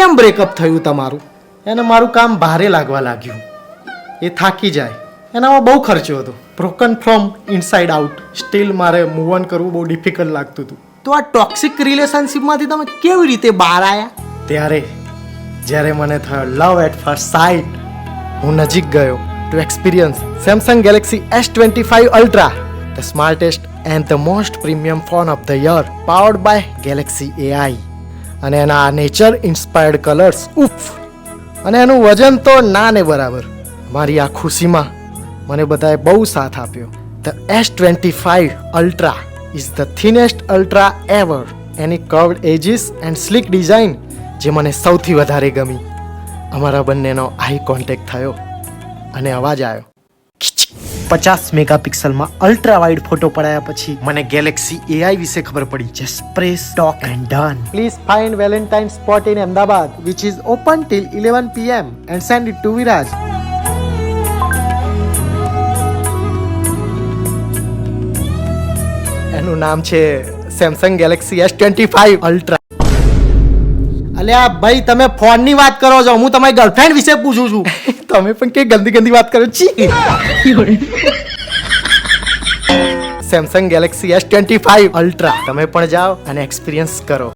કેમ બ્રેકઅપ થયું તમારું? એને મારું કામ ભારે લાગવા લાગ્યું. એ થાકી જાય. એનામાં બહુ ખર્ચો હતો. Broken from inside out. Steel મારે મૂવ ઓન કરવું બહુ ડિફિકલ્ટ લાગતું હતું. તો આ ટોક્સિક રિલેશનશિપમાંથી તમે કેવી રીતે બહાર આવ્યા? ત્યારે જ્યારે મને થયો લવ એટ ફર્સ્ટ સાઇટ, હું નજીક ગયો to experience Samsung Galaxy S25 ultra, the smartest and the most premium phone of the year, powered by Galaxy AI. અને એના નેચર ઇન્સ્પાયર્ડ કલર્સ, ઉફ! અને એનું વજન તો ના ને બરાબર. મારી આ ખુશીમાં મને બધાએ બહુ સાથ આપ્યો. The S25 ultra is the thinnest ultra ever. એની curved edges and sleek design જે મને સૌથી વધારે ગમી. અમારા બંનેનો આઈ કોન્ટેક્ટ થયો અને અવાજ આવ્યો. 50 મેગાપિક્સલમાં અલ્ટ્રા વાઇડ ફોટો પડાયા પછી મને ગેલેક્સી AI વિશે ખબર પડી. Just press talk and done. Please find Valentine spot in Ahmedabad which is open till 11 PM and send it to Viraj. એનું નામ છે સેમસંગ ગેલેક્સી S25 અલ્ટ્રા. અલ્યા ભાઈ, તમે ફોનની વાત કરો છો, હું તમારી ગર્લફ્રેન્ડ વિશે પૂછું છું. તમે પણ કે ગંદી ગંદી વાત કરો છી. સેમસંગ ગેલેક્સી S25 અલ્ટ્રા તમે પણ જાઓ અને એક્સપિરિયન્સ કરો.